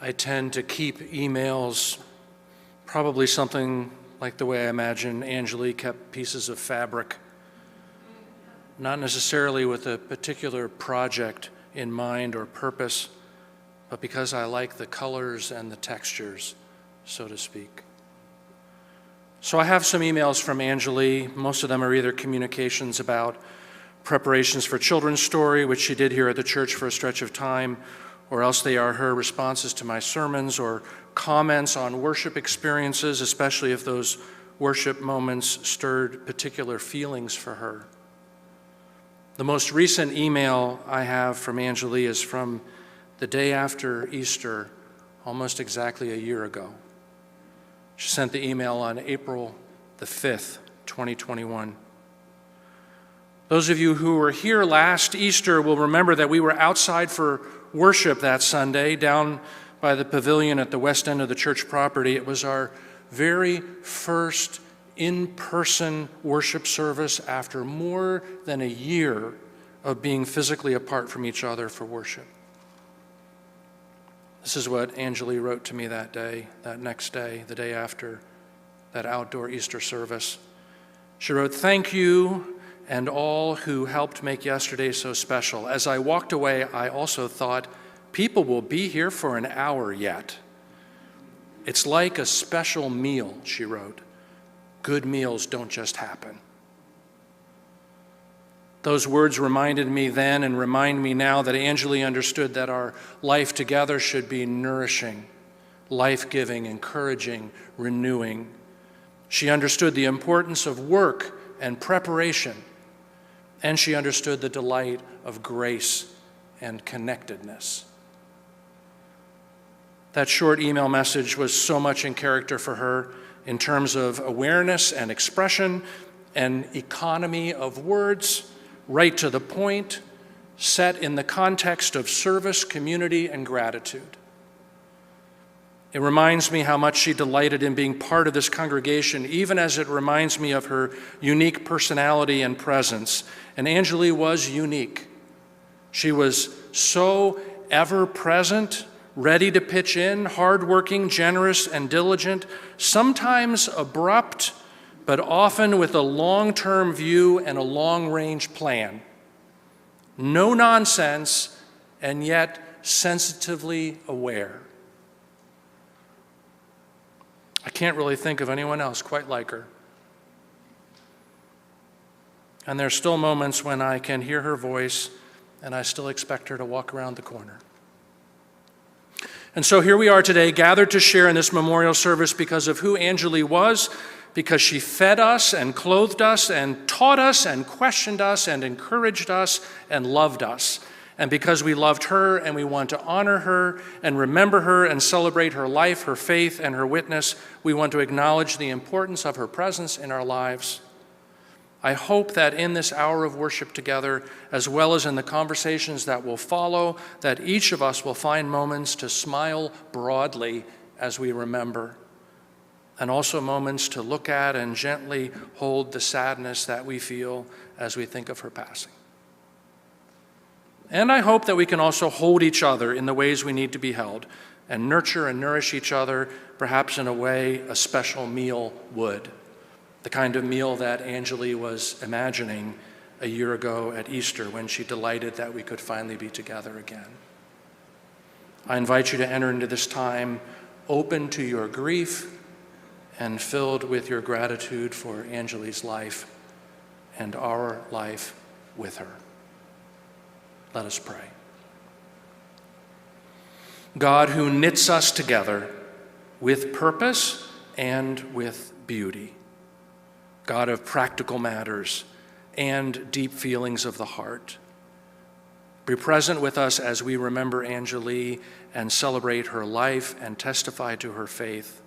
I tend to keep emails probably something like the way I imagine Angilee kept pieces of fabric, not necessarily with a particular project in mind or purpose, but because I like the colors and the textures, so to speak. So I have some emails from Angilee. Most of them are either communications about preparations for children's story, which she did here at the church for a stretch of time, or else they are her responses to my sermons or comments on worship experiences, especially if those worship moments stirred particular feelings for her. The most recent email I have from Angilee is from the day after Easter, almost exactly a year ago. She sent the email on April the 5th, 2021. Those of you who were here last Easter will remember that we were outside for worship that Sunday down by the pavilion at the west end of the church property. It was our very first in-person worship service after more than a year of being physically apart from each other for worship. This is what Angilee wrote to me that day, that next day, the day after that outdoor Easter service. She wrote, "Thank you and all who helped make yesterday so special. As I walked away, I also thought, people will be here for an hour yet. It's like a special meal," she wrote. "Good meals don't just happen." Those words reminded me then and remind me now that Angilee understood that our life together should be nourishing, life-giving, encouraging, renewing. She understood the importance of work and preparation, and she understood the delight of grace and connectedness. That short email message was so much in character for her in terms of awareness and expression, an economy of words, right to the point, set in the context of service, community, and gratitude. It reminds me how much she delighted in being part of this congregation, even as it reminds me of her unique personality and presence. And Angilee was unique. She was so ever-present, ready to pitch in, hardworking, generous, and diligent, sometimes abrupt, but often with a long-term view and a long-range plan. No nonsense, and yet sensitively aware. I can't really think of anyone else quite like her. And there's still moments when I can hear her voice, and I still expect her to walk around the corner. And so here we are today, gathered to share in this memorial service because of who Angilee was, because she fed us and clothed us and taught us and questioned us and encouraged us and loved us. And because we loved her and we want to honor her and remember her and celebrate her life, her faith, and her witness, we want to acknowledge the importance of her presence in our lives. I hope that in this hour of worship together, as well as in the conversations that will follow, that each of us will find moments to smile broadly as we remember, and also moments to look at and gently hold the sadness that we feel as we think of her passing. And I hope that we can also hold each other in the ways we need to be held and nurture and nourish each other, perhaps in a way a special meal would. The kind of meal that Angilee was imagining a year ago at Easter when she delighted that we could finally be together again. I invite you to enter into this time open to your grief and filled with your gratitude for Angilee's life and our life with her. Let us pray. God, who knits us together with purpose and with beauty, God of practical matters and deep feelings of the heart, be present with us as we remember Angilee and celebrate her life and testify to her faith.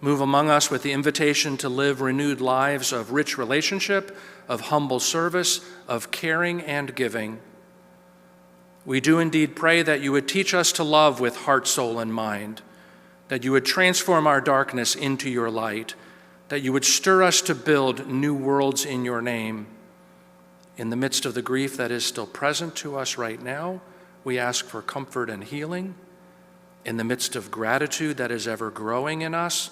Move among us with the invitation to live renewed lives of rich relationship, of humble service, of caring and giving. We do indeed pray that you would teach us to love with heart, soul, and mind, that you would transform our darkness into your light, that you would stir us to build new worlds in your name. In the midst of the grief that is still present to us right now, we ask for comfort and healing. In the midst of gratitude that is ever growing in us,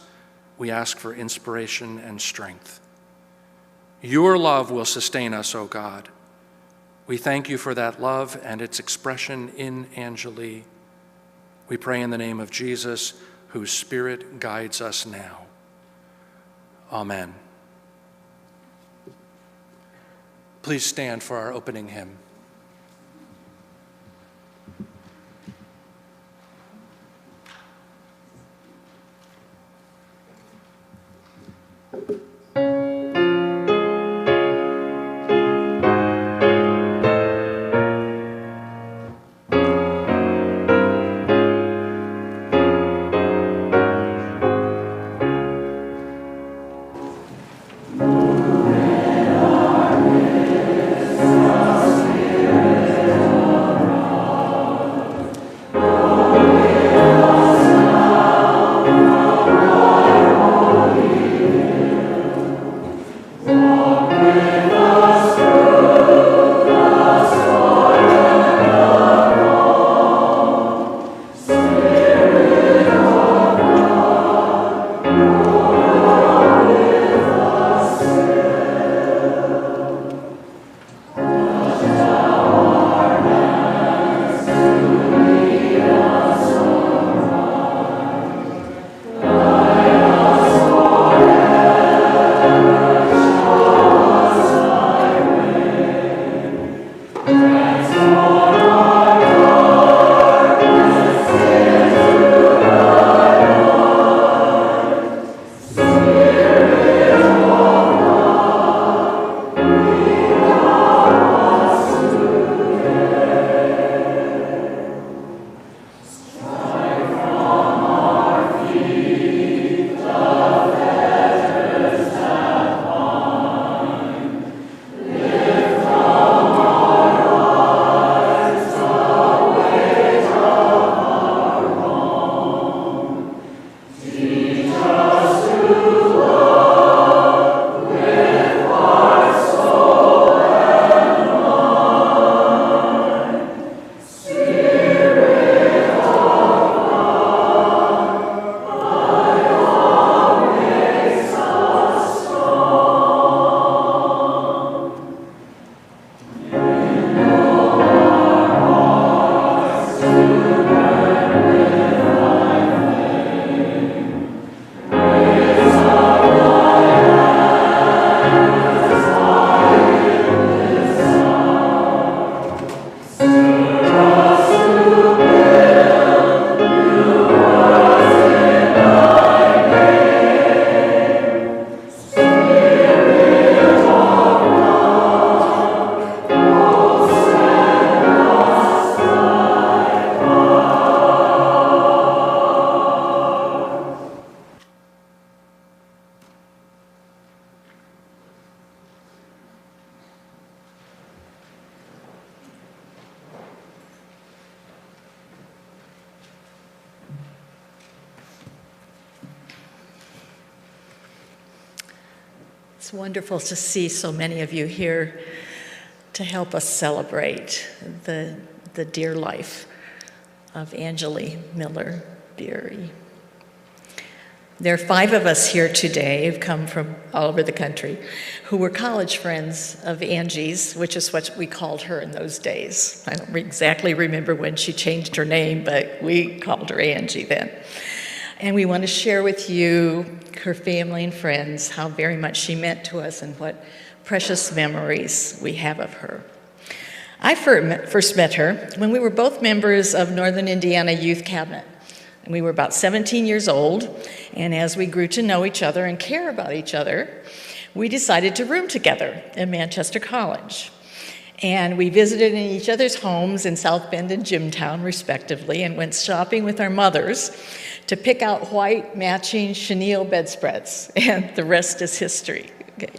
we ask for inspiration and strength. Your love will sustain us, O God. We thank you for that love and its expression in Angilee. We pray in the name of Jesus, whose Spirit guides us now. Amen. Please stand for our opening hymn. It's wonderful to see so many of you here to help us celebrate the dear life of Angilee Miller Beery. There are 5 of us here today who've come from all over the country who were college friends of Angie's, which is what we called her in those days. I don't exactly remember when she changed her name, but we called her Angie then. And we want to share with you, her family and friends, how very much she meant to us and what precious memories we have of her. I first met her when we were both members of Northern Indiana Youth Cabinet. And we were about 17 years old, and as we grew to know each other and care about each other, we decided to room together at Manchester College. And we visited in each other's homes in South Bend and Jimtown, respectively, and went shopping with our mothers to pick out white matching chenille bedspreads, and the rest is history. Okay.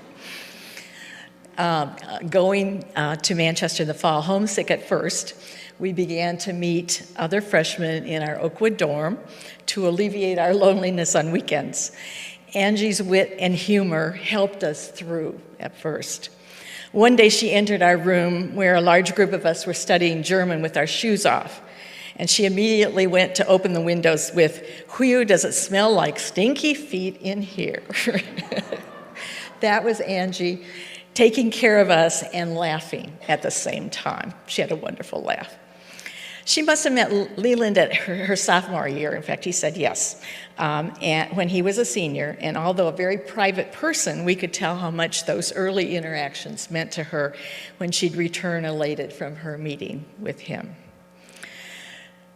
Going to Manchester in the fall, homesick at first, we began to meet other freshmen in our Oakwood dorm to alleviate our loneliness on weekends. Angie's wit and humor helped us through at first. One day she entered our room where a large group of us were studying German with our shoes off. And she immediately went to open the windows with, "Whew, does it smell like stinky feet in here?" That was Angie taking care of us and laughing at the same time. She had a wonderful laugh. She must have met Leland at her sophomore year. In fact, he said yes, and when he was a senior. And although a very private person, we could tell how much those early interactions meant to her when she'd return elated from her meeting with him.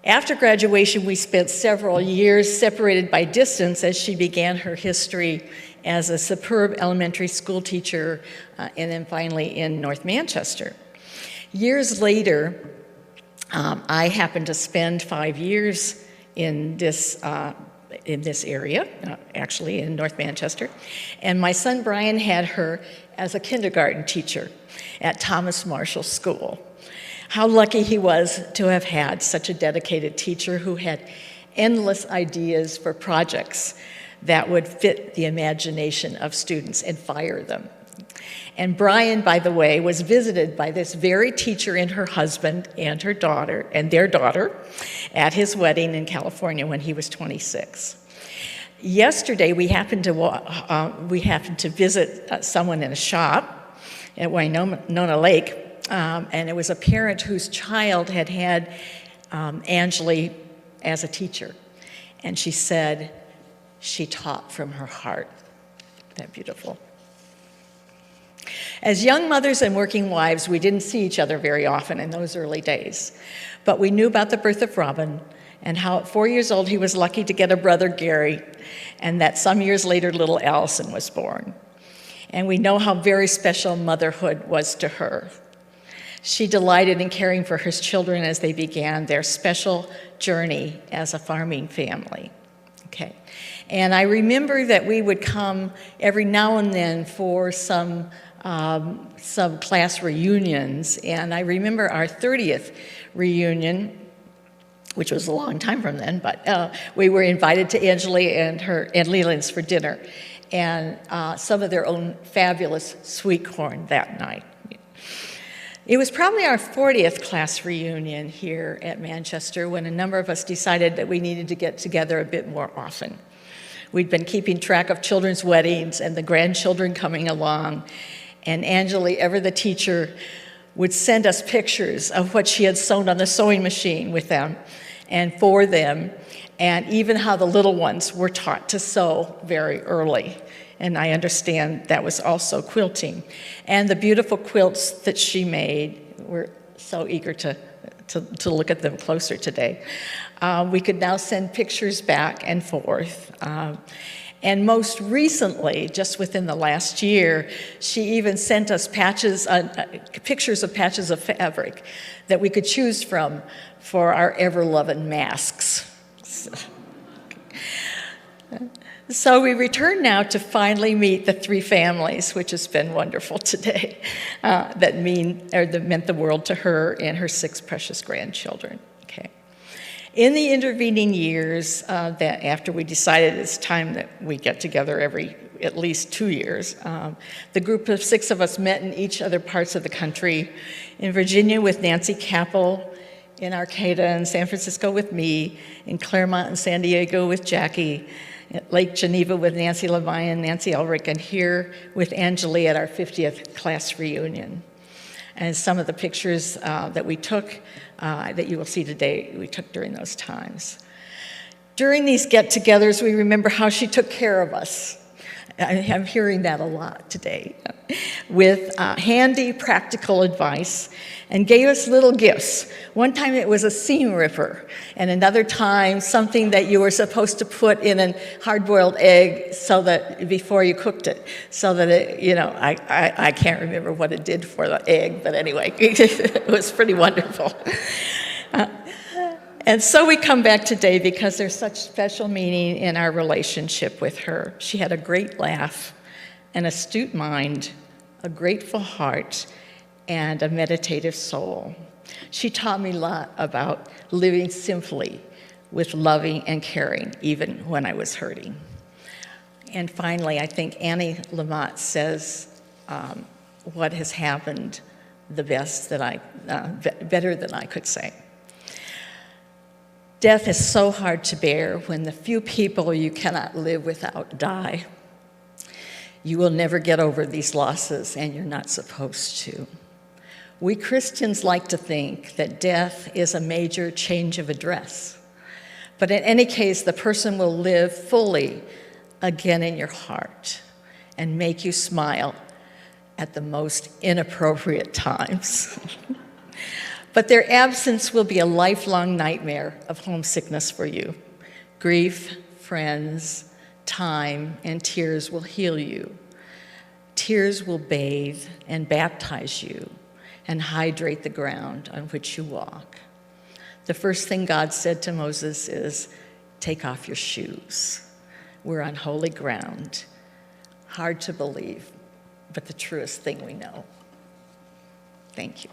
After graduation, we spent several years separated by distance as she began her history as a superb elementary school teacher, and then finally in North Manchester. Years later, I happened to spend 5 years in this area, actually in North Manchester, and my son Brian had her as a kindergarten teacher at Thomas Marshall School. How lucky he was to have had such a dedicated teacher who had endless ideas for projects that would fit the imagination of students and fire them. And Brian, by the way, was visited by this very teacher and her husband and her daughter, and their daughter, at his wedding in California when he was 26. Yesterday, we happened to visit someone in a shop at Winona Lake, and it was a parent whose child had had Angilee as a teacher. And she said she taught from her heart. Isn't that beautiful? As young mothers and working wives, we didn't see each other very often in those early days. But we knew about the birth of Robin and how at 4 years old he was lucky to get a brother, Gary, and that some years later little Allison was born. And we know how very special motherhood was to her. She delighted in caring for her children as they began their special journey as a farming family. Okay. And I remember that we would come every now and then for some class reunions, and I remember our 30th reunion, which was a long time from then, but we were invited to Angilee and Leland's for dinner, and some of their own fabulous sweet corn that night. It was probably our 40th class reunion here at Manchester when a number of us decided that we needed to get together a bit more often. We'd been keeping track of children's weddings and the grandchildren coming along, and Angilee, ever the teacher, would send us pictures of what she had sewn on the sewing machine with them and for them, and even how the little ones were taught to sew very early. And I understand that was also quilting. And the beautiful quilts that she made, we're so eager to look at them closer today. We could now send pictures back and forth. And most recently, just within the last year, she even sent us pictures of patches of fabric that we could choose from for our ever-loving masks. So we return now to finally meet the three families, which has been wonderful today, that meant the world to her and her 6 precious grandchildren. Okay. In the intervening years, that after we decided it's time that we get together every at least 2 years, the group of 6 of us met in each other parts of the country. In Virginia with Nancy Capel, in Arcata and San Francisco with me, in Claremont and San Diego with Jackie, at Lake Geneva with Nancy Levine, Nancy Ulrich, and here with Angilee at our 50th class reunion. And some of the pictures that we took, that you will see today, we took during those times. During these get-togethers, we remember how she took care of us. I'm hearing that a lot today, with handy, practical advice, and gave us little gifts. One time it was a seam ripper, and another time something that you were supposed to put in a hard-boiled egg so that before you cooked it, so that it, I can't remember what it did for the egg, but anyway, it was pretty wonderful. And so we come back today because there's such special meaning in our relationship with her. She had a great laugh, an astute mind, a grateful heart, and a meditative soul. She taught me a lot about living simply with loving and caring, even when I was hurting. And finally, I think Annie Lamott says what has happened the best that better than I could say. Death is so hard to bear when the few people you cannot live without die. You will never get over these losses, and you're not supposed to. We Christians like to think that death is a major change of address. But in any case, the person will live fully again in your heart and make you smile at the most inappropriate times. But their absence will be a lifelong nightmare of homesickness for you. Grief, friends, time, and tears will heal you. Tears will bathe and baptize you and hydrate the ground on which you walk. The first thing God said to Moses is, take off your shoes. We're on holy ground. Hard to believe, but the truest thing we know. Thank you.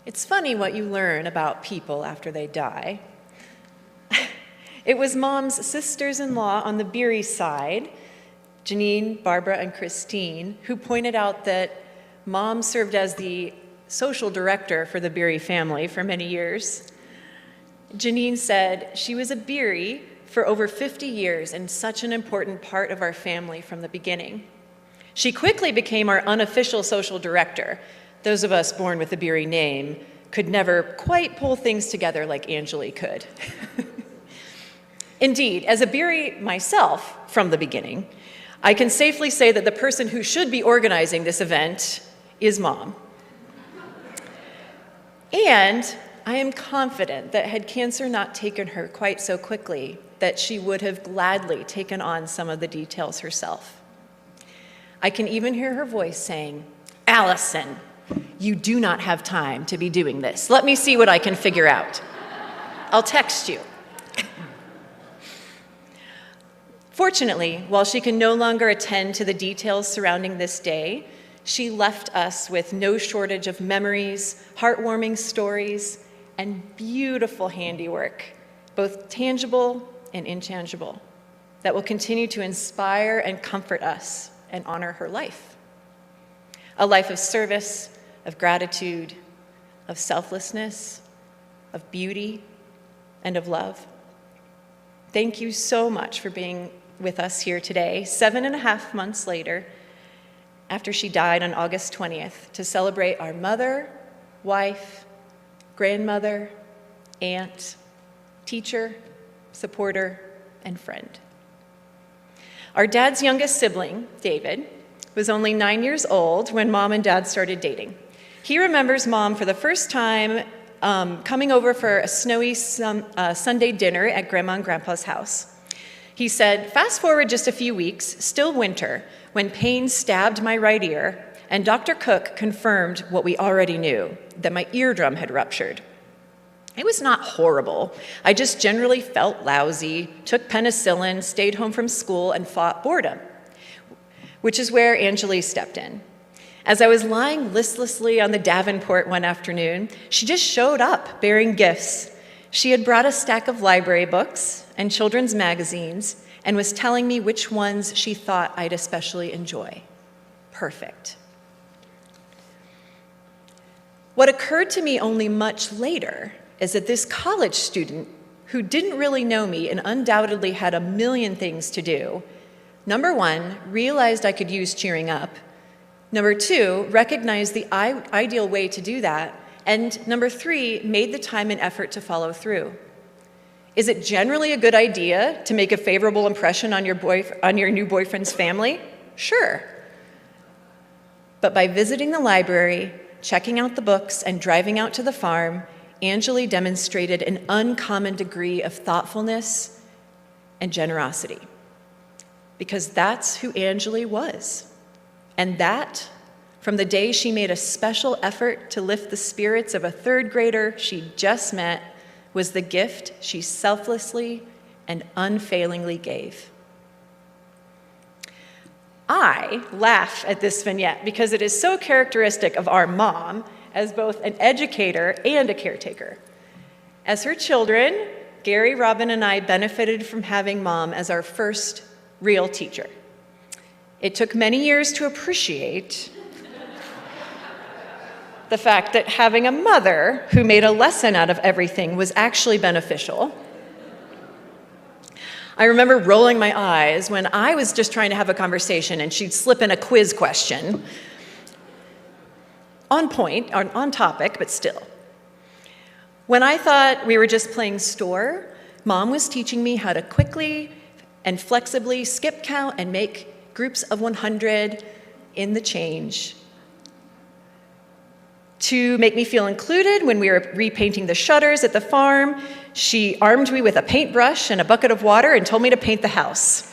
It's funny what you learn about people after they die. It was Mom's sisters-in-law on the Beery side, Janine, Barbara, and Christine, who pointed out that Mom served as the social director for the Beery family for many years. Janine said she was a Beery for over 50 years and such an important part of our family from the beginning. She quickly became our unofficial social director. Those of us born with the Beery name could never quite pull things together like Angilee could. Indeed, as a Beery myself from the beginning, I can safely say that the person who should be organizing this event is Mom. And I am confident that had cancer not taken her quite so quickly, that she would have gladly taken on some of the details herself. I can even hear her voice saying, Allison, you do not have time to be doing this. Let me see what I can figure out. I'll text you. Fortunately, while she can no longer attend to the details surrounding this day, she left us with no shortage of memories, heartwarming stories, and beautiful handiwork, both tangible and intangible, that will continue to inspire and comfort us and honor her life. A life of service, of gratitude, of selflessness, of beauty, and of love. Thank you so much for being with us here today, 7.5 months later, after she died on August 20th, to celebrate our mother, wife, grandmother, aunt, teacher, supporter, and friend. Our dad's youngest sibling, David, was only 9 years old when Mom and Dad started dating. He remembers Mom for the first time coming over for a snowy Sunday dinner at Grandma and Grandpa's house. He said, "Fast forward just a few weeks, still winter, when pain stabbed my right ear, and Dr. Cook confirmed what we already knew, that my eardrum had ruptured. It was not horrible. I just generally felt lousy, took penicillin, stayed home from school, and fought boredom," which is where Angilee stepped in. As I was lying listlessly on the Davenport one afternoon, she just showed up bearing gifts. She had brought a stack of library books and children's magazines and was telling me which ones she thought I'd especially enjoy. Perfect. What occurred to me only much later is that this college student, who didn't really know me and undoubtedly had a million things to do, number one, realized I could use cheering up. Number two, recognized the ideal way to do that. And number three, made the time and effort to follow through. Is it generally a good idea to make a favorable impression on your new boyfriend's family? Sure. But by visiting the library, checking out the books, and driving out to the farm, Angilee demonstrated an uncommon degree of thoughtfulness and generosity. Because that's who Angilee was. And that, from the day she made a special effort to lift the spirits of a third grader she just met, was the gift she selflessly and unfailingly gave. I laugh at this vignette because it is so characteristic of our mom as both an educator and a caretaker. As her children, Gary, Robin, and I benefited from having Mom as our first real teacher. It took many years to appreciate the fact that having a mother who made a lesson out of everything was actually beneficial. I remember rolling my eyes when I was just trying to have a conversation and she'd slip in a quiz question. On point, on topic, but still. When I thought we were just playing store, Mom was teaching me how to quickly and flexibly skip count and make groups of 100 in the change. To make me feel included when we were repainting the shutters at the farm, she armed me with a paintbrush and a bucket of water and told me to paint the house.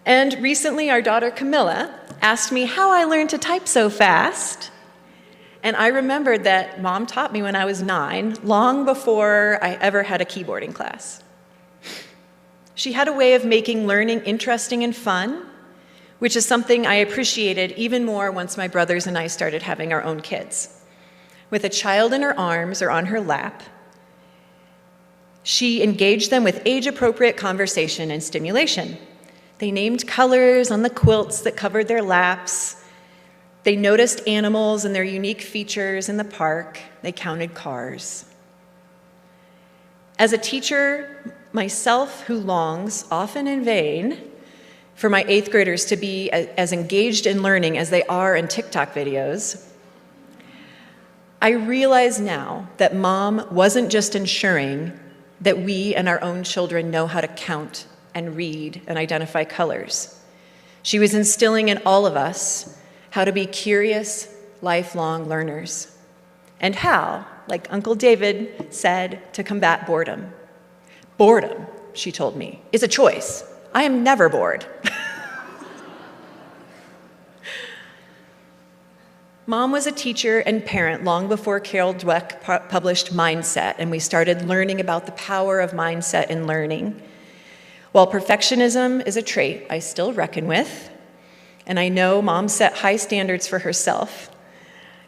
And recently, our daughter Camilla asked me how I learned to type so fast. And I remembered that Mom taught me when I was 9, long before I ever had a keyboarding class. She had a way of making learning interesting and fun, which is something I appreciated even more once my brothers and I started having our own kids. With a child in her arms or on her lap, she engaged them with age-appropriate conversation and stimulation. They named colors on the quilts that covered their laps. They noticed animals and their unique features in the park. They counted cars. As a teacher myself who longs, often in vain, for my 8th graders to be as engaged in learning as they are in TikTok videos, I realize now that Mom wasn't just ensuring that we and our own children know how to count and read and identify colors. She was instilling in all of us how to be curious, lifelong learners, and how, like Uncle David said, to combat boredom. Boredom, she told me, is a choice. I am never bored. Mom was a teacher and parent long before Carol Dweck published Mindset, and we started learning about the power of mindset in learning. While perfectionism is a trait I still reckon with, and I know Mom set high standards for herself,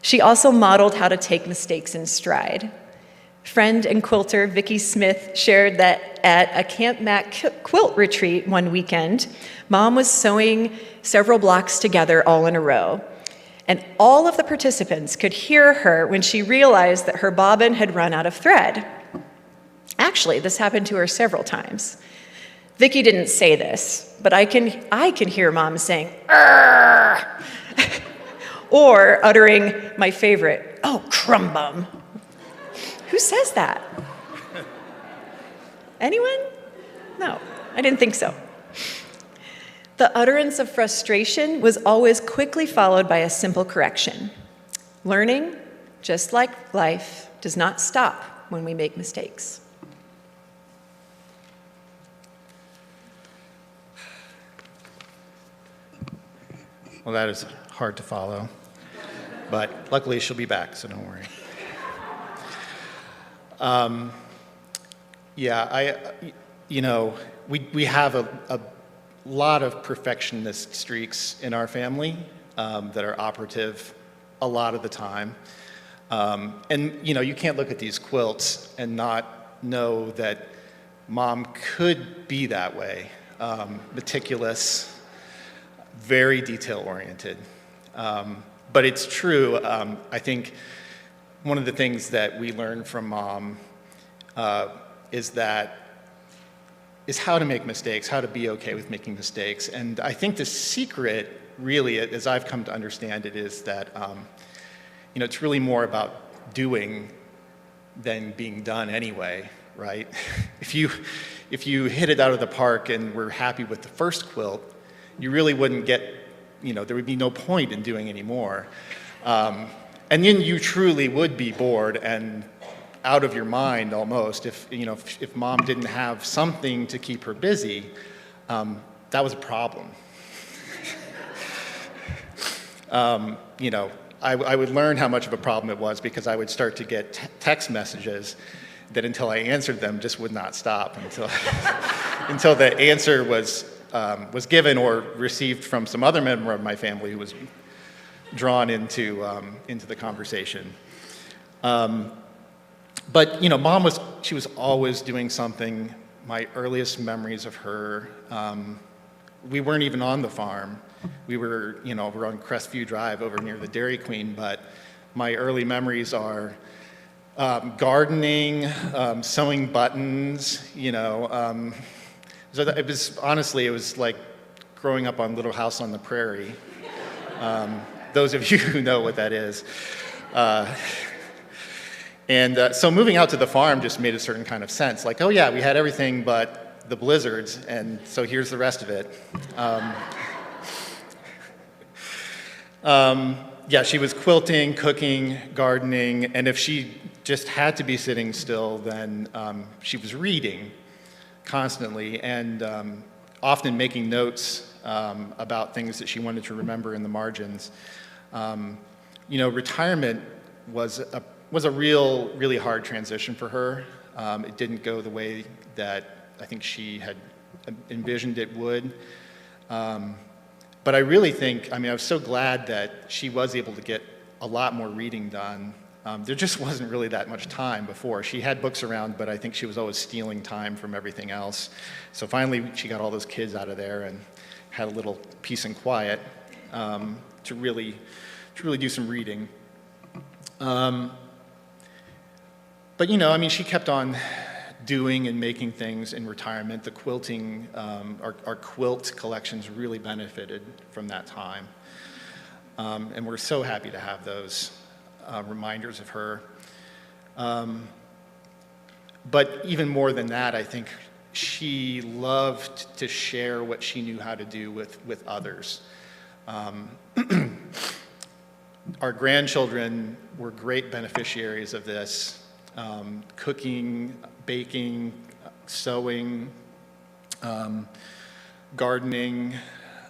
she also modeled how to take mistakes in stride. Friend and quilter Vicki Smith shared that at a Camp Mac quilt retreat one weekend, Mom was sewing several blocks together all in a row. And all of the participants could hear her when she realized that her bobbin had run out of thread. Actually, this happened to her several times. Vicki didn't say this, but I can hear Mom saying, "Arr!" or uttering my favorite, "Oh, crumbum." Who says that? Anyone? No, I didn't think so. The utterance of frustration was always quickly followed by a simple correction. Learning, just like life, does not stop when we make mistakes. Well, that is hard to follow, but luckily she'll be back, so don't worry. We have a lot of perfectionist streaks in our family that are operative a lot of the time. You can't look at these quilts and not know that Mom could be that way, meticulous, very detail-oriented. But it's true, I think one of the things that we learned from Mom is how to make mistakes, how to be okay with making mistakes. And I think the secret, really, as I've come to understand it, is that it's really more about doing than being done anyway, right? If you hit it out of the park and were happy with the first quilt, you really wouldn't get, there would be no point in doing any more. And then you truly would be bored and out of your mind almost if Mom didn't have something to keep her busy. That was a problem. I would learn how much of a problem it was because I would start to get text messages that until I answered them just would not stop until the answer was given or received from some other member of my family who was drawn into the conversation. But Mom was always doing something. My earliest memories of her, we weren't even on the farm. We were, we're on Crestview Drive over near the Dairy Queen, but my early memories are gardening, sewing buttons, So it was like growing up on Little House on the Prairie. Those of you who know what that is. So moving out to the farm just made a certain kind of sense. Like, oh yeah, we had everything but the blizzards, and so here's the rest of it. She was quilting, cooking, gardening, and if she just had to be sitting still, then she was reading constantly and often making notes about things that she wanted to remember in the margins. Retirement was a really hard transition for her. It didn't go the way that I think she had envisioned it would. But I really think, I was so glad that she was able to get a lot more reading done. There just wasn't really that much time before. She had books around, but I think she was always stealing time from everything else. So finally, she got all those kids out of there and had a little peace and quiet to really do some reading. But she kept on doing and making things in retirement. The quilting, our quilt collections really benefited from that time. And we're so happy to have those reminders of her. But even more than that, I think she loved to share what she knew how to do with others. Our grandchildren were great beneficiaries of this. Cooking, baking, sewing. gardening.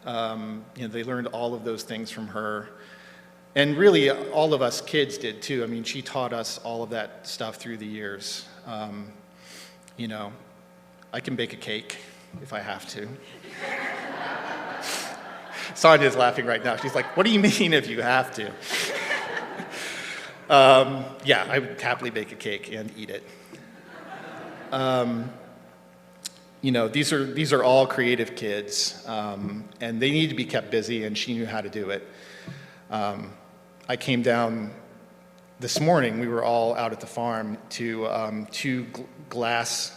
They learned all of those things from her. And really, all of us kids did too. I mean, she taught us all of that stuff through the years. I can bake a cake if I have to. Sonia's laughing right now. She's like, what do you mean if you have to? Yeah, I would happily bake a cake and eat it. These are all creative kids, and they need to be kept busy, and she knew how to do it. I came down this morning, we were all out at the farm, to two of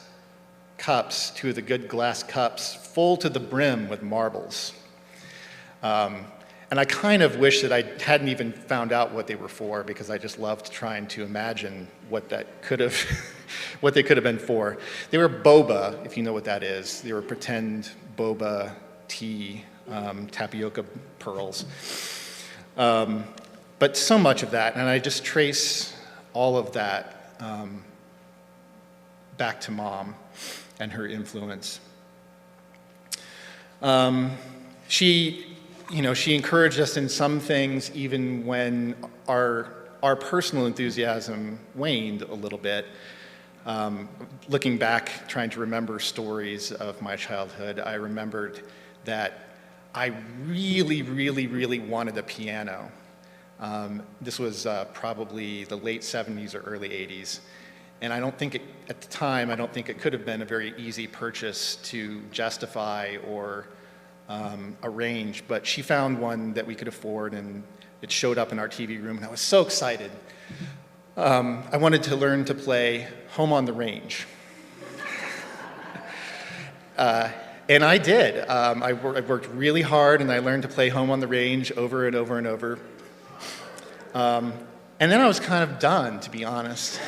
the good glass cups, full to the brim with marbles. And I kind of wish that I hadn't even found out what they were for, because I just loved trying to imagine what they could have been for. They were boba, if you know what that is. They were pretend boba tea, tapioca pearls. But so much of that, and I just trace all of that back to Mom and her influence. She encouraged us in some things, even when our personal enthusiasm waned a little bit. Looking back, trying to remember stories of my childhood, I remembered that I really, really, really wanted a piano. This was probably the late 70s or early 80s. And at the time, I don't think it could have been a very easy purchase to justify or arrange, but she found one that we could afford, and it showed up in our TV room, and I was so excited. I wanted to learn to play Home on the Range. And I did. I worked really hard, and I learned to play Home on the Range over and over and over. And then I was kind of done, to be honest.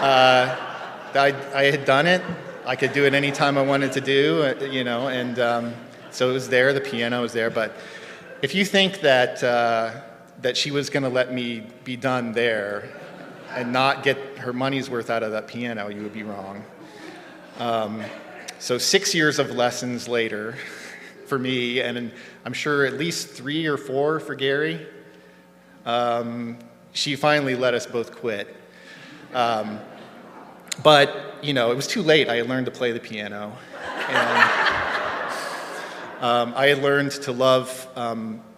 I had done it. I could do it anytime I wanted to do, and so it was there, the piano was there. But if you think that she was going to let me be done there and not get her money's worth out of that piano, you would be wrong. So 6 years of lessons later for me, and I'm sure at least 3 or 4 for Gary, she finally let us both quit. But, it was too late. I had learned to play the piano. And I had learned to love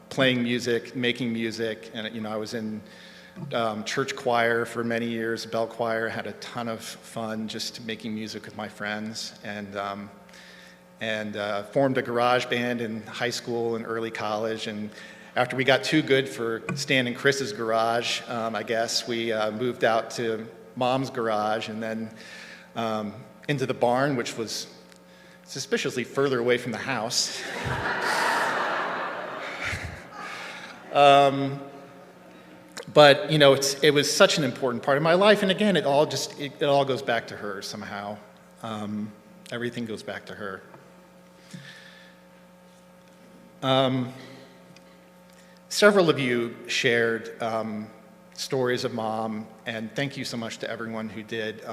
playing music, making music. And, I was in church choir for many years, bell choir, had a ton of fun just making music with my friends. And formed a garage band in high school and early college. And after we got too good for staying in Chris's garage, I guess, we moved out to Mom's garage, and then into the barn, which was suspiciously further away from the house. But it was such an important part of my life, and again, it all goes back to her somehow. Everything goes back to her. Several of you shared stories of Mom, and thank you so much to everyone who did.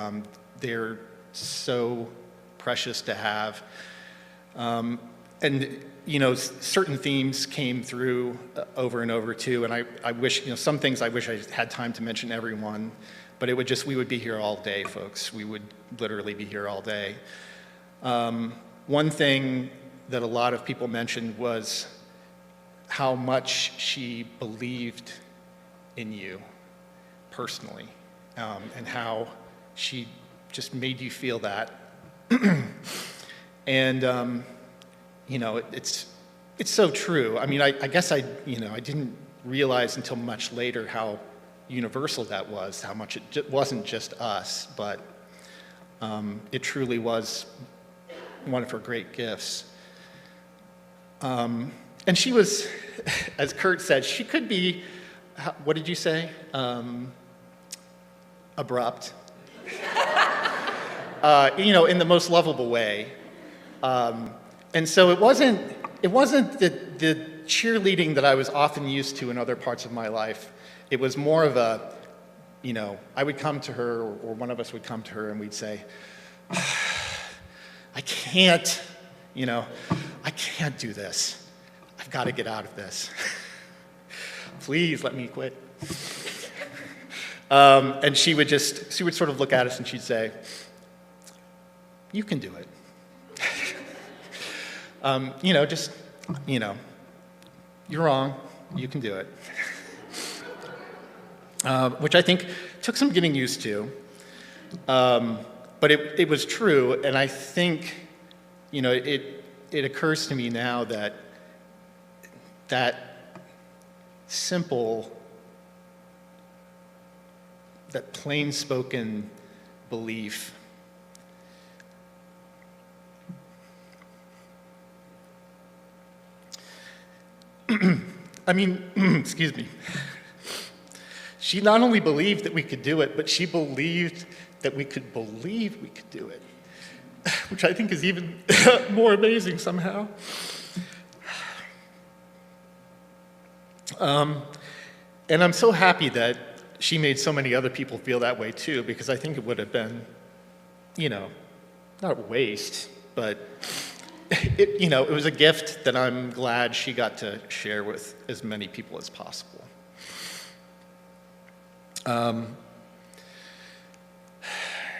They're so precious to have. And certain themes came through over and over too, and I wish, some things I wish I had time to mention everyone, but we would be here all day, folks. We would literally be here all day. One thing that a lot of people mentioned was how much she believed in you personally, and how she just made you feel that. And it's so true. I mean, I guess I didn't realize until much later how universal that was, how much it wasn't just us, but it truly was one of her great gifts. And she was, as Kurt said, she could be, what did you say? Abrupt. In the most lovable way. And so it wasn't the cheerleading that I was often used to in other parts of my life. It was more of a, I would come to her, or one of us would come to her, and we'd say, I can't You know, I can't do this. I've got to get out of this. Please let me quit. And she would sort of look at us and she'd say, you can do it. You're wrong, you can do it. Which I think took some getting used to. But it was true, and I think, it occurs to me now that simple, that plain-spoken belief excuse me. She not only believed that we could do it, but she believed that we could believe we could do it, which I think is even more amazing somehow. And I'm so happy that she made so many other people feel that way too, because I think it would have been, not a waste, but it was a gift that I'm glad she got to share with as many people as possible.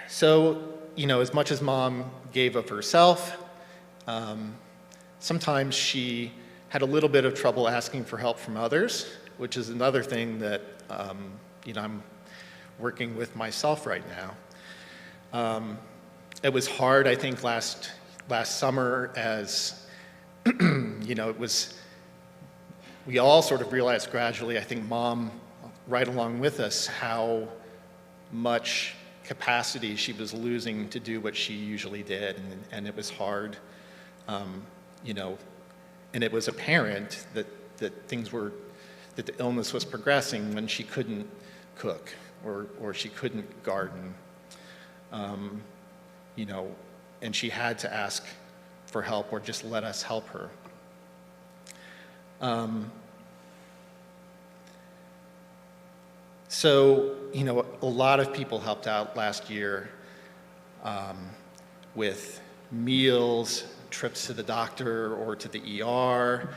So, as much as Mom gave of herself, sometimes she had a little bit of trouble asking for help from others, which is another thing that, I'm working with myself right now. It was hard, I think, last summer as, we all sort of realized gradually, I think Mom right along with us, how much capacity she was losing to do what she usually did, and it was hard, and it was apparent that that the illness was progressing when she couldn't cook or she couldn't garden, and she had to ask for help or just let us help her. So, a lot of people helped out last year with meals, trips to the doctor or to the ER,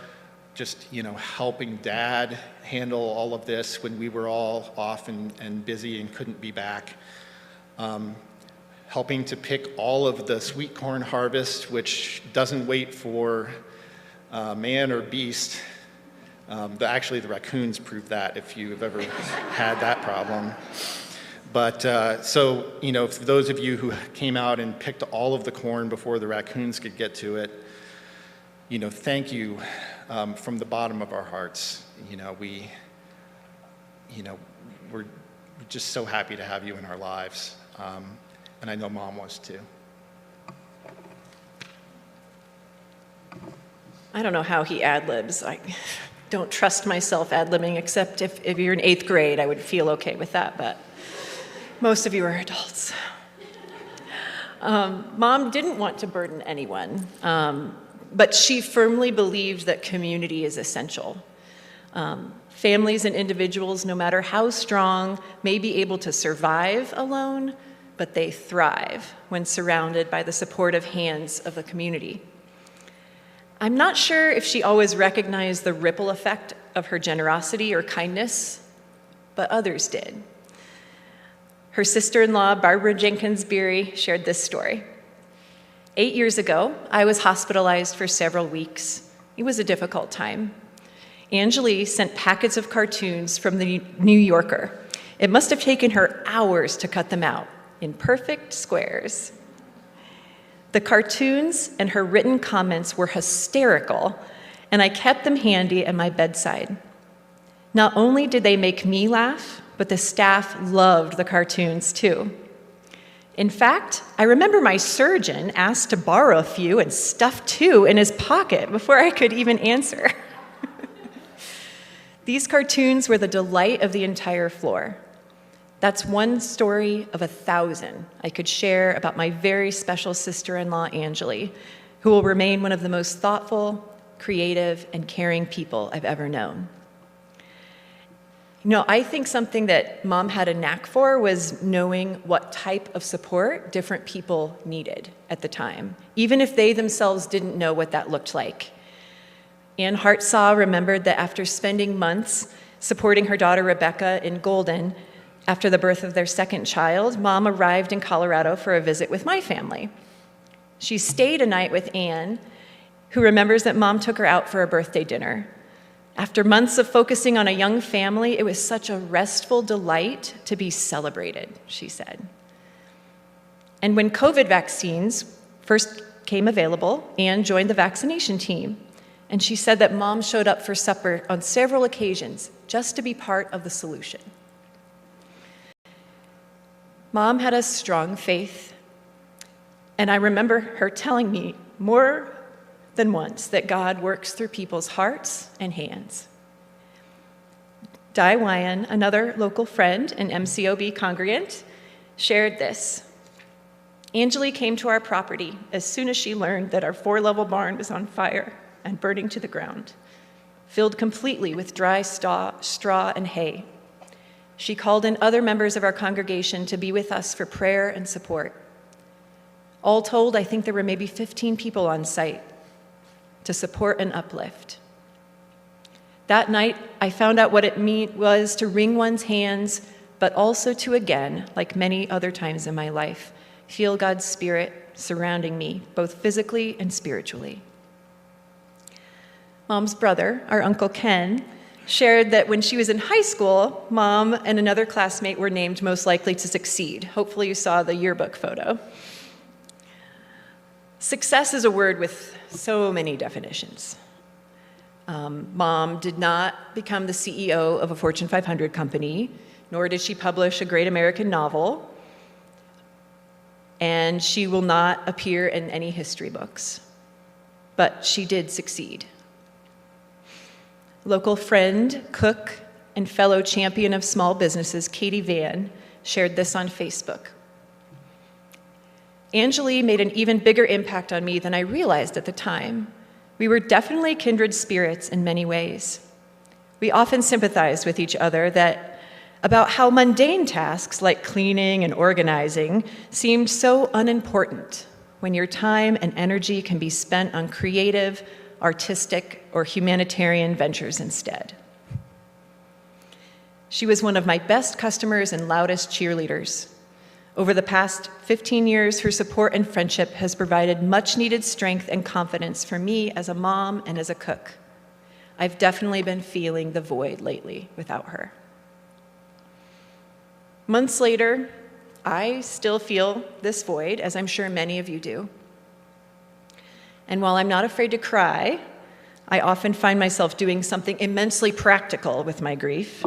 just, helping Dad handle all of this when we were all off and busy and couldn't be back. Helping to pick all of the sweet corn harvest, which doesn't wait for man or beast. Actually, the raccoons prove that, if you've ever had that problem. But so, for those of you who came out and picked all of the corn before the raccoons could get to it, thank you from the bottom of our hearts. We're just so happy to have you in our lives. And I know Mom was too. I don't know how he ad-libs. I don't trust myself ad-libbing, except if you're in 8th grade, I would feel okay with that, but most of you are adults. Mom didn't want to burden anyone, but she firmly believed that community is essential. Families and individuals, no matter how strong, may be able to survive alone, but they thrive when surrounded by the supportive hands of the community. I'm not sure if she always recognized the ripple effect of her generosity or kindness, but others did. Her sister-in-law, Barbara Jenkins Beery, shared this story. 8 years ago, I was hospitalized for several weeks. It was a difficult time. Angilee sent packets of cartoons from the New Yorker. It must have taken her hours to cut them out in perfect squares. The cartoons and her written comments were hysterical, and I kept them handy at my bedside. Not only did they make me laugh, but the staff loved the cartoons too. In fact, I remember my surgeon asked to borrow a few and stuffed 2 in his pocket before I could even answer. These cartoons were the delight of the entire floor. That's one story of 1,000 I could share about my very special sister-in-law, Angilee, who will remain one of the most thoughtful, creative, and caring people I've ever known. I think something that Mom had a knack for was knowing what type of support different people needed at the time, even if they themselves didn't know what that looked like. Ann Hartsaw remembered that after spending months supporting her daughter Rebecca in Golden after the birth of their second child, Mom arrived in Colorado for a visit with my family. She stayed a night with Ann, who remembers that Mom took her out for a birthday dinner. After months of focusing on a young family, it was such a restful delight to be celebrated, she said. And when COVID vaccines first came available, Ann joined the vaccination team. And she said that Mom showed up for supper on several occasions just to be part of the solution. Mom had a strong faith, and I remember her telling me more than once that God works through people's hearts and hands. Di Wyan, another local friend and MCOB congregant, shared this. Angilee came to our property as soon as she learned that our 4-level barn was on fire and burning to the ground, filled completely with dry straw and hay. She called in other members of our congregation to be with us for prayer and support. All told, I think there were maybe 15 people on site to support and uplift. That night, I found out what it was to wring one's hands, but also to again, like many other times in my life, feel God's Spirit surrounding me, both physically and spiritually. Mom's brother, our Uncle Ken, shared that when she was in high school, Mom and another classmate were named most likely to succeed. Hopefully you saw the yearbook photo. Success is a word with so many definitions. Mom did not become the CEO of a Fortune 500 company, nor did she publish a great American novel, and she will not appear in any history books. But she did succeed. Local friend, cook, and fellow champion of small businesses, Katie Van, shared this on Facebook. Angilee made an even bigger impact on me than I realized at the time. We were definitely kindred spirits in many ways. We often sympathized with each other about how mundane tasks like cleaning and organizing seemed so unimportant when your time and energy can be spent on creative, artistic, or humanitarian ventures instead. She was one of my best customers and loudest cheerleaders. Over the past 15 years, her support and friendship has provided much-needed strength and confidence for me as a mom and as a cook. I've definitely been feeling the void lately without her. Months later, I still feel this void, as I'm sure many of you do. And while I'm not afraid to cry, I often find myself doing something immensely practical with my grief.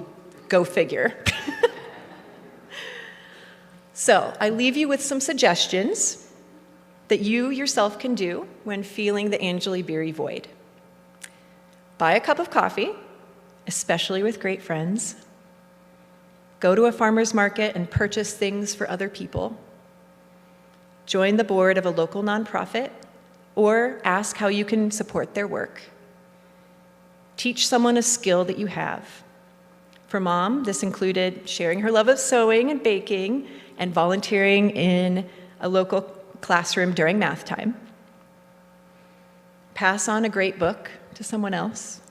Go figure. So I leave you with some suggestions that you yourself can do when feeling the Angilee Beery void. Buy a cup of coffee, especially with great friends. Go to a farmer's market and purchase things for other people. Join the board of a local nonprofit, or ask how you can support their work. Teach someone a skill that you have. For Mom, this included sharing her love of sewing and baking and volunteering in a local classroom during math time. Pass on a great book to someone else.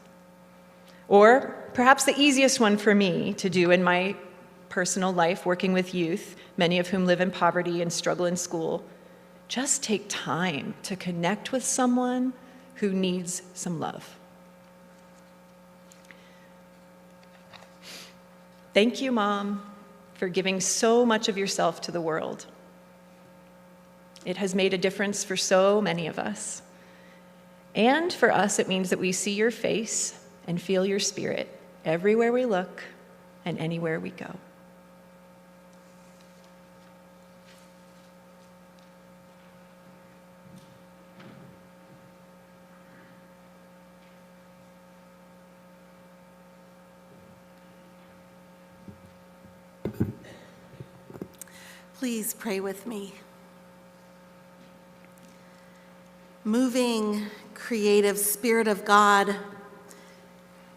Or perhaps the easiest one for me to do in my personal life, working with youth, many of whom live in poverty and struggle in school, just take time to connect with someone who needs some love. Thank you, Mom, for giving so much of yourself to the world. It has made a difference for so many of us. And for us, it means that we see your face and feel your spirit everywhere we look and anywhere we go. Please pray with me. Moving, creative Spirit of God,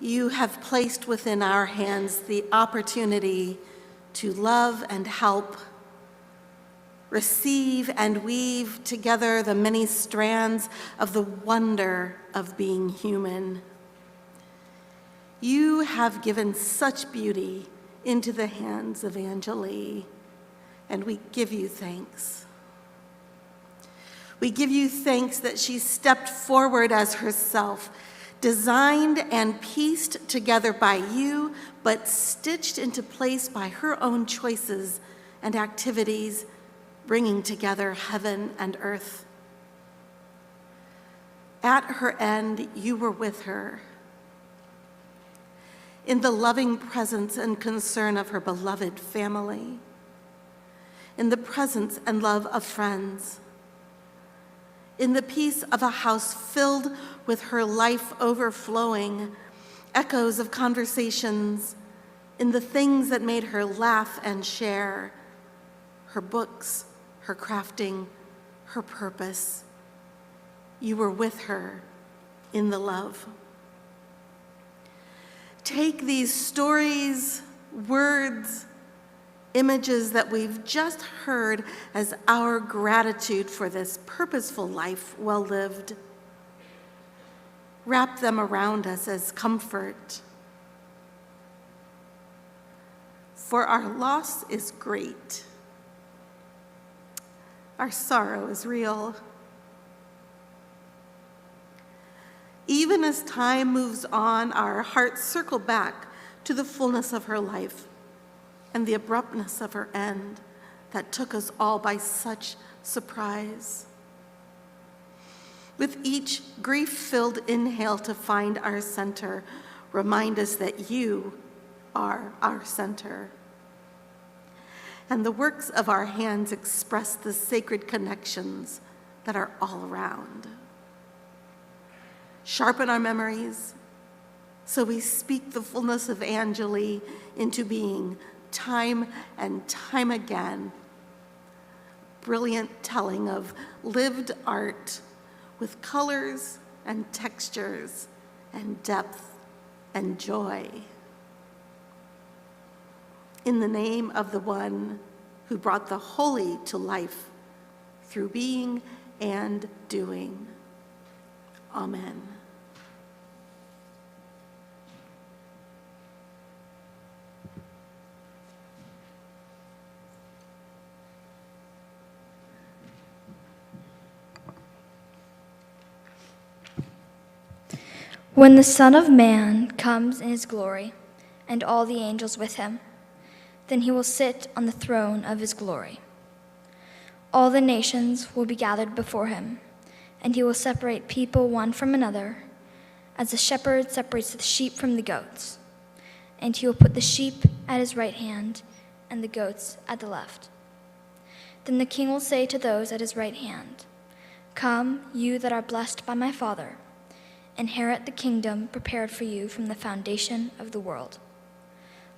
you have placed within our hands the opportunity to love and help, receive and weave together the many strands of the wonder of being human. You have given such beauty into the hands of Angilee, and we give you thanks. We give you thanks that she stepped forward as herself, designed and pieced together by you, but stitched into place by her own choices and activities, bringing together heaven and earth. At her end, you were with her, in the loving presence and concern of her beloved family, in the presence and love of friends, in the peace of a house filled with her life overflowing, echoes of conversations, in the things that made her laugh and share, her books, her crafting, her purpose. You were with her in the love. Take these stories, words, images that we've just heard as our gratitude for this purposeful life well lived. Wrap them around us as comfort. For our loss is great. Our sorrow is real. Even as time moves on, our hearts circle back to the fullness of her life and the abruptness of her end that took us all by such surprise. With each grief-filled inhale to find our center, remind us that you are our center. And the works of our hands express the sacred connections that are all around. Sharpen our memories so we speak the fullness of Angilee into being time and time again. Brilliant telling of lived art with colors and textures and depth and joy. In the name of the one who brought the holy to life through being and doing. Amen. When the Son of Man comes in his glory, and all the angels with him, then he will sit on the throne of his glory. All the nations will be gathered before him, and he will separate people one from another, as a shepherd separates the sheep from the goats. And he will put the sheep at his right hand, and the goats at the left. Then the king will say to those at his right hand, "Come, you that are blessed by my Father, inherit the kingdom prepared for you from the foundation of the world.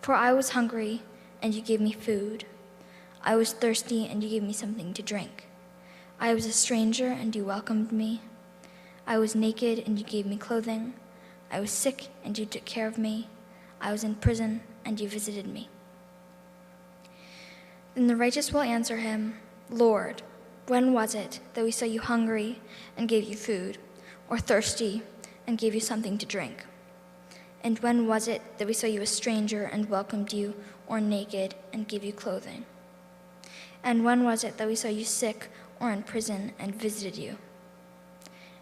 For I was hungry, and you gave me food. I was thirsty, and you gave me something to drink. I was a stranger, and you welcomed me. I was naked, and you gave me clothing. I was sick, and you took care of me. I was in prison, and you visited me." Then the righteous will answer him, "Lord, when was it that we saw you hungry and gave you food, or thirsty and gave you something to drink? And when was it that we saw you a stranger and welcomed you, or naked and gave you clothing? And when was it that we saw you sick or in prison and visited you?"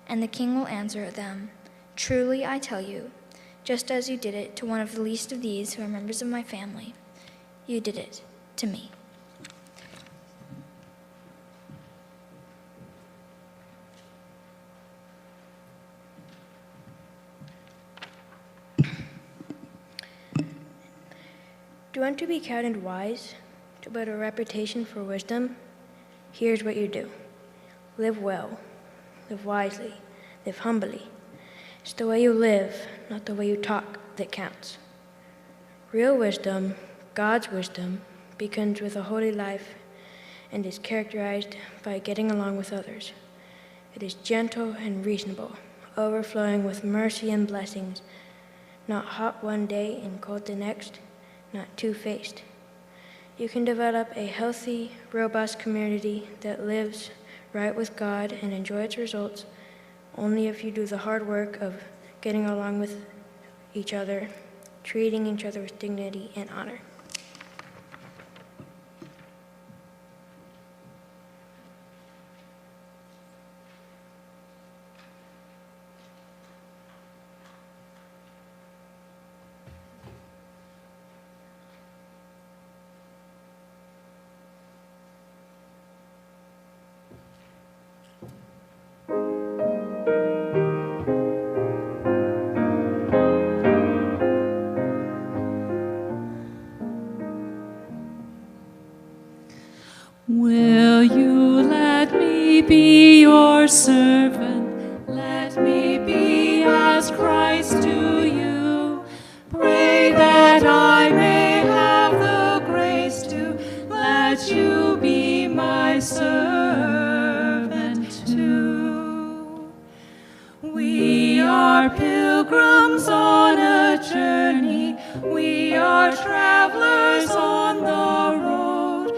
And the king will answer them, "Truly I tell you, just as you did it to one of the least of these who are members of my family, you did it to me." Do you want to be counted wise, to build a reputation for wisdom? Here's what you do. Live well, live wisely, live humbly. It's the way you live, not the way you talk, that counts. Real wisdom, God's wisdom, begins with a holy life and is characterized by getting along with others. It is gentle and reasonable, overflowing with mercy and blessings, not hot one day and cold the next, not two-faced. You can develop a healthy, robust community that lives right with God and enjoy its results only if you do the hard work of getting along with each other, treating each other with dignity and honor. Will you let me be your servant? Let me be as Christ to you. Pray that I may have the grace to let you be my servant too. We are pilgrims on a journey. We are travelers on the road.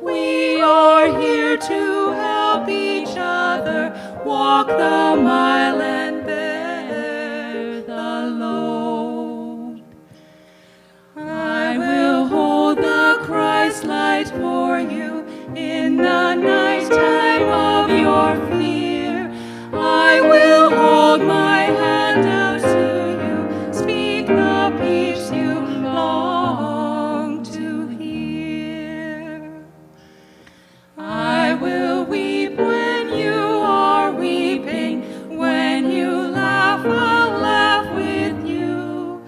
We are here to help each other walk the mile and bear the load. I will hold the Christ light for you in the night time of your fear. I will hold my hand out to you, speak the peace you long to hear. I will weep when you are weeping, when you laugh, I'll laugh with you.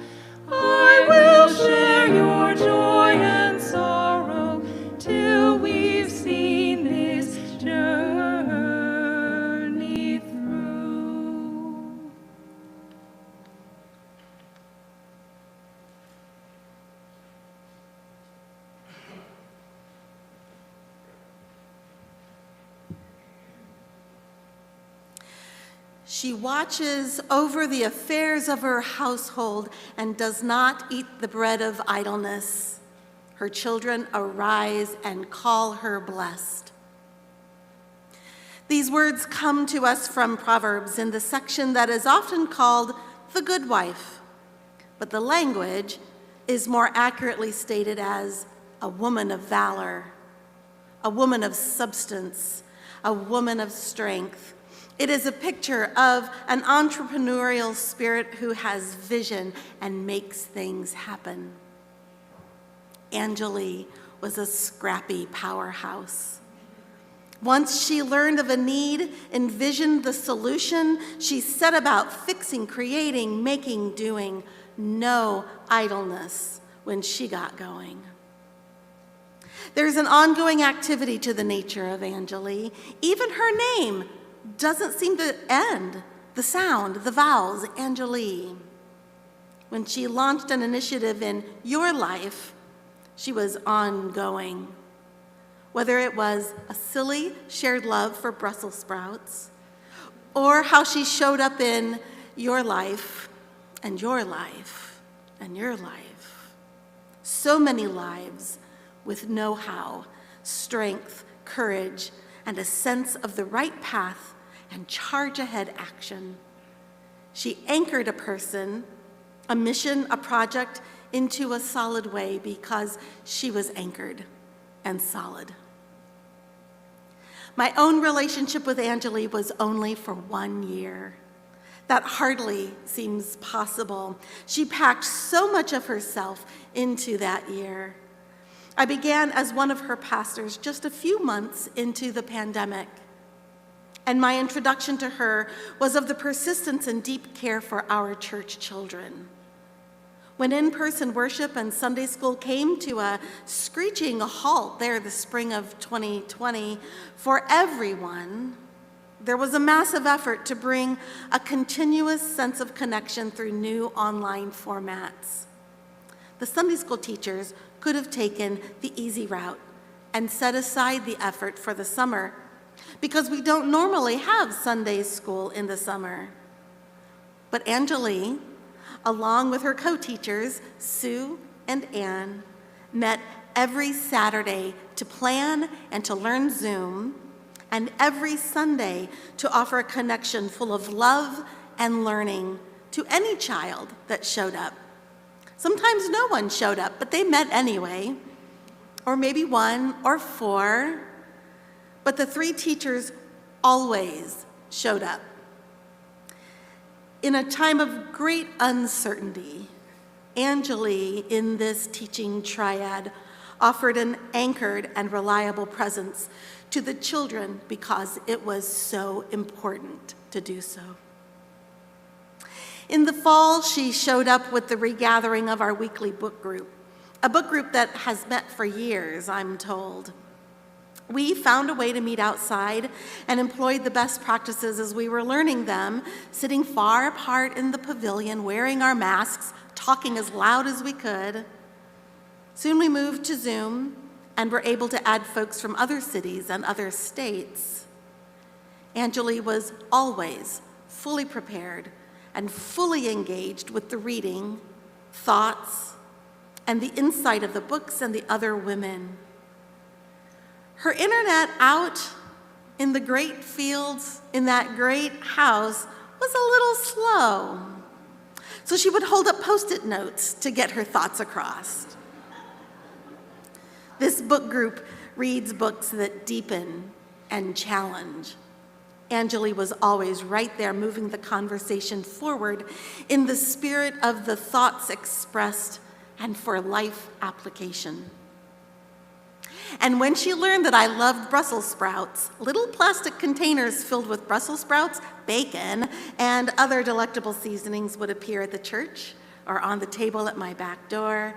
I will share your joy and sorrow till we've seen this journey through. She watches over the affairs of her household and does not eat the bread of idleness. Her children arise and call her blessed. These words come to us from Proverbs in the section that is often called the good wife, but the language is more accurately stated as a woman of valor, a woman of substance, a woman of strength. It is a picture of an entrepreneurial spirit who has vision and makes things happen. Angilee was a scrappy powerhouse. Once she learned of a need, envisioned the solution, she set about fixing, creating, making, doing. No idleness when she got going. There's an ongoing activity to the nature of Angilee. Even her name doesn't seem to end. The sound, the vowels, Angilee. When she launched an initiative in your life, she was ongoing. Whether it was a silly shared love for Brussels sprouts, or how she showed up in your life, and your life, and your life. So many lives with know-how, strength, courage, and a sense of the right path and charge ahead action. She anchored a person, a mission, a project into a solid way because she was anchored and solid. My own relationship with Angilee was only for 1 year. That hardly seems possible. She packed so much of herself into that year. I began as one of her pastors just a few months into the pandemic, and my introduction to her was of the persistence and deep care for our church children. When in-person worship and Sunday school came to a screeching halt there the spring of 2020 for everyone, there was a massive effort to bring a continuous sense of connection through new online formats. The Sunday school teachers could have taken the easy route and set aside the effort for the summer because we don't normally have Sunday school in the summer. But Angilee, along with her co-teachers, Sue and Anne, met every Saturday to plan and to learn Zoom, and every Sunday to offer a connection full of love and learning to any child that showed up. Sometimes no one showed up, but they met anyway, or maybe 1 or 4, but the 3 teachers always showed up. In a time of great uncertainty, Angilee, in this teaching triad, offered an anchored and reliable presence to the children because it was so important to do so. In the fall, she showed up with the regathering of our weekly book group, a book group that has met for years, I'm told. We found a way to meet outside and employed the best practices as we were learning them, sitting far apart in the pavilion, wearing our masks, talking as loud as we could. Soon we moved to Zoom and were able to add folks from other cities and other states. Angilee was always fully prepared and fully engaged with the reading, thoughts, and the insight of the books and the other women. Her internet out in the great fields in that great house was a little slow, so she would hold up Post-it notes to get her thoughts across. This book group reads books that deepen and challenge. Angilee was always right there moving the conversation forward in the spirit of the thoughts expressed and for life application. And when she learned that I loved Brussels sprouts, little plastic containers filled with Brussels sprouts, bacon, and other delectable seasonings would appear at the church or on the table at my back door.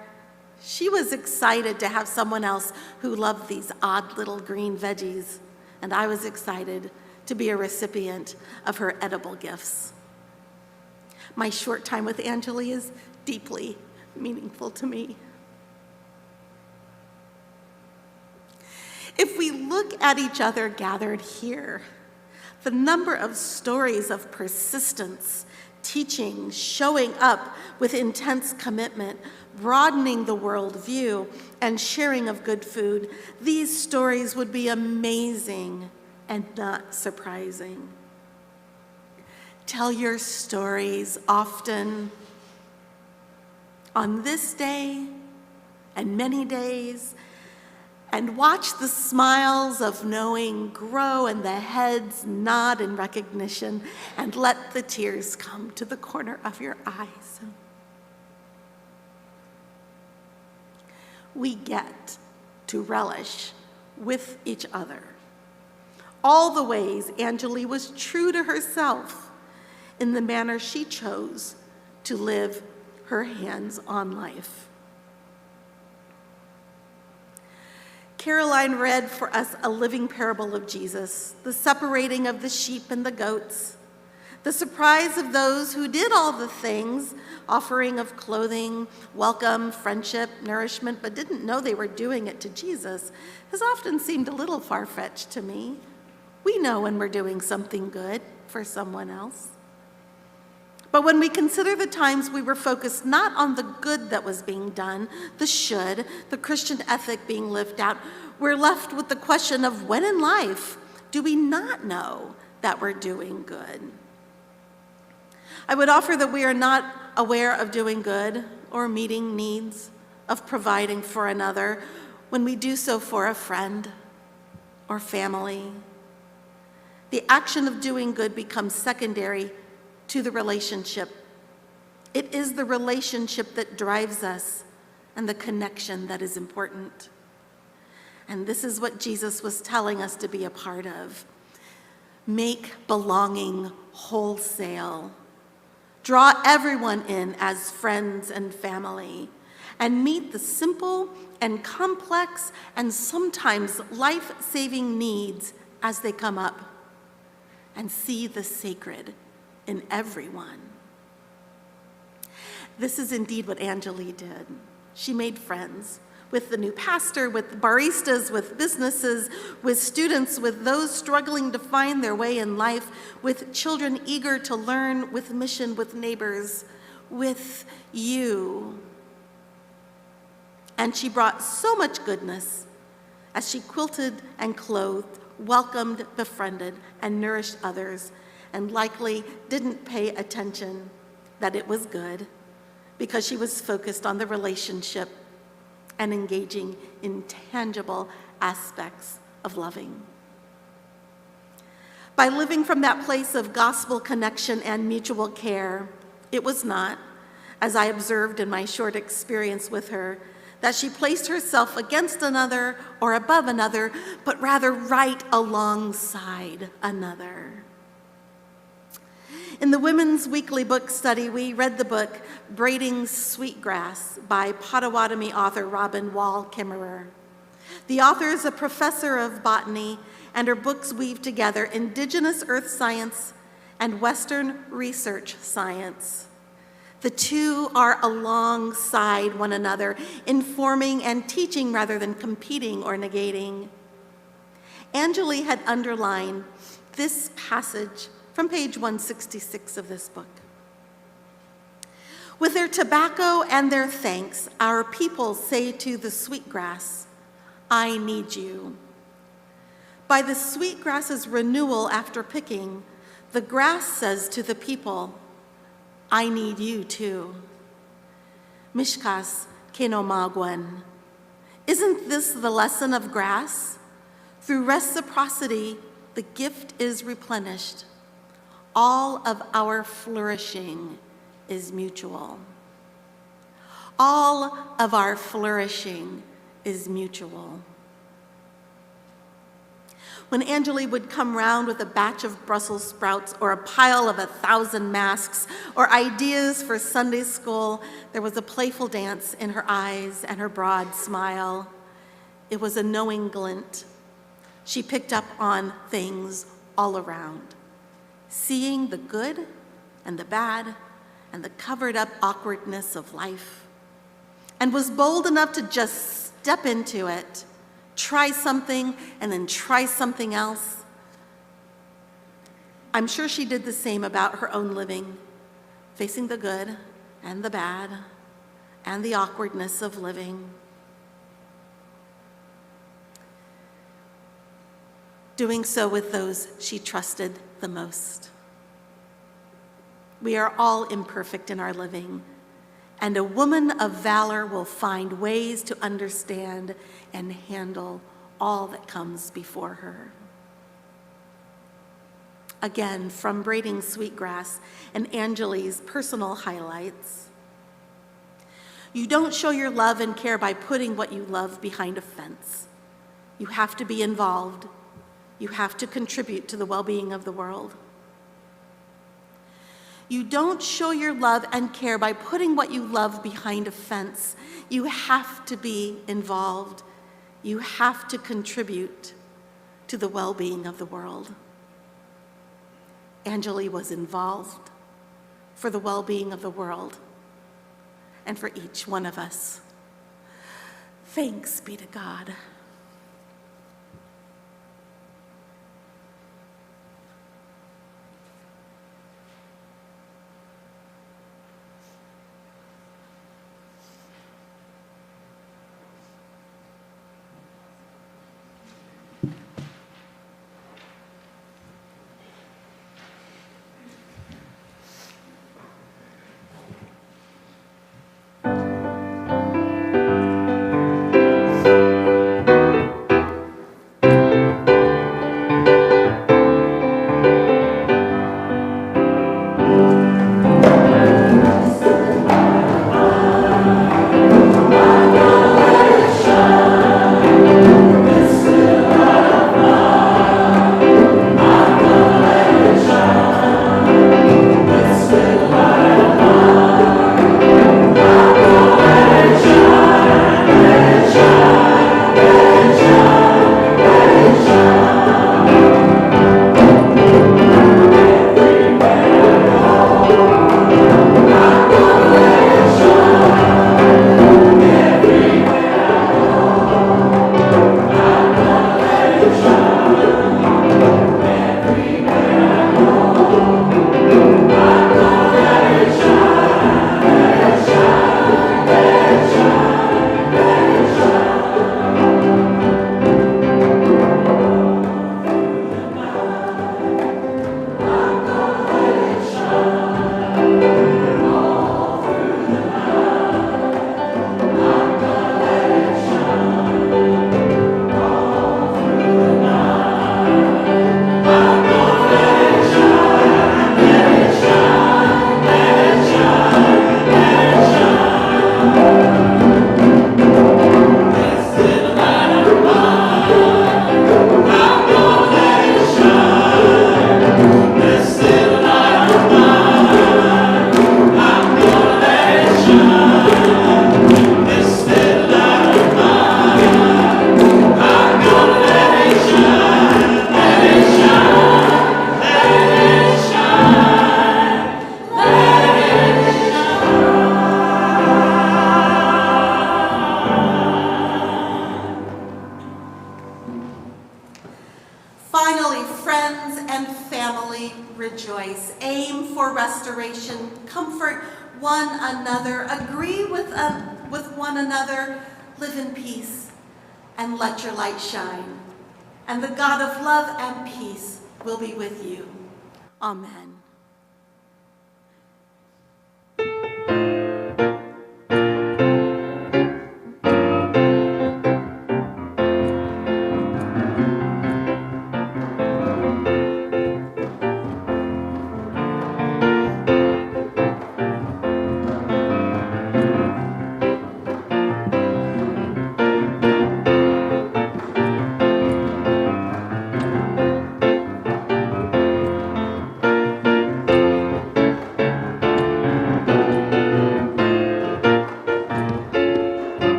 She was excited to have someone else who loved these odd little green veggies, and I was excited to be a recipient of her edible gifts. My short time with Angilee is deeply meaningful to me. If we look at each other gathered here, the number of stories of persistence, teaching, showing up with intense commitment, broadening the worldview, and sharing of good food, these stories would be amazing and not surprising. Tell your stories often. On this day and many days, and watch the smiles of knowing grow and the heads nod in recognition, and let the tears come to the corner of your eyes. We get to relish with each other all the ways Angilee was true to herself in the manner she chose to live her hands-on life. Caroline read for us a living parable of Jesus, the separating of the sheep and the goats, the surprise of those who did all the things, offering of clothing, welcome, friendship, nourishment, but didn't know they were doing it to Jesus, has often seemed a little far-fetched to me. We know when we're doing something good for someone else. But when we consider the times we were focused not on the good that was being done, the should, the Christian ethic being lived out, we're left with the question of when in life do we not know that we're doing good? I would offer that we are not aware of doing good or meeting needs, of providing for another, when we do so for a friend or family. The action of doing good becomes secondary to the relationship. It is the relationship that drives us and the connection that is important. And this is what Jesus was telling us to be a part of. Make belonging wholesale. Draw everyone in as friends and family, and meet the simple and complex and sometimes life-saving needs as they come up, and see the sacred in everyone. This is indeed what Angilee did. She made friends with the new pastor, with baristas, with businesses, with students, with those struggling to find their way in life, with children eager to learn, with mission, with neighbors, with you. And she brought so much goodness as she quilted and clothed, welcomed, befriended, and nourished others, and likely didn't pay attention that it was good because she was focused on the relationship and engaging in tangible aspects of loving. By living from that place of gospel connection and mutual care, it was not, as I observed in my short experience with her, that she placed herself against another or above another, but rather right alongside another. In the Women's Weekly Book Study, we read the book Braiding Sweetgrass by Potawatomi author Robin Wall Kimmerer. The author is a professor of botany, and her books weave together indigenous earth science and Western research science. The two are alongside one another, informing and teaching rather than competing or negating. Angilee had underlined this passage from page 166 of this book. With their tobacco and their thanks, our people say to the sweetgrass, I need you. By the sweetgrass's renewal after picking, the grass says to the people, I need you too. Mishkas kenomagwan. Isn't this the lesson of grass? Through reciprocity, the gift is replenished. All of our flourishing is mutual. All of our flourishing is mutual. When Angilee would come round with a batch of Brussels sprouts or a pile of 1,000 masks or ideas for Sunday school, there was a playful dance in her eyes and her broad smile. It was a knowing glint. She picked up on things all around, seeing the good and the bad and the covered up awkwardness of life, and was bold enough to just step into it, try something and then try something else. I'm sure she did the same about her own living, facing the good and the bad and the awkwardness of living. Doing so with those she trusted the most. We are all imperfect in our living, and a woman of valor will find ways to understand and handle all that comes before her. Again, from Braiding Sweetgrass and Angilee's personal highlights. You don't show your love and care by putting what you love behind a fence. You have to be involved. You have to contribute to the well-being of the world. You don't show your love and care by putting what you love behind a fence. You have to be involved. You have to contribute to the well-being of the world. Angilee was involved for the well-being of the world and for each one of us. Thanks be to God. aim for restoration, comfort one another, agree with one another, live in peace, and let your light shine. And the God of love and peace will be with you. Amen.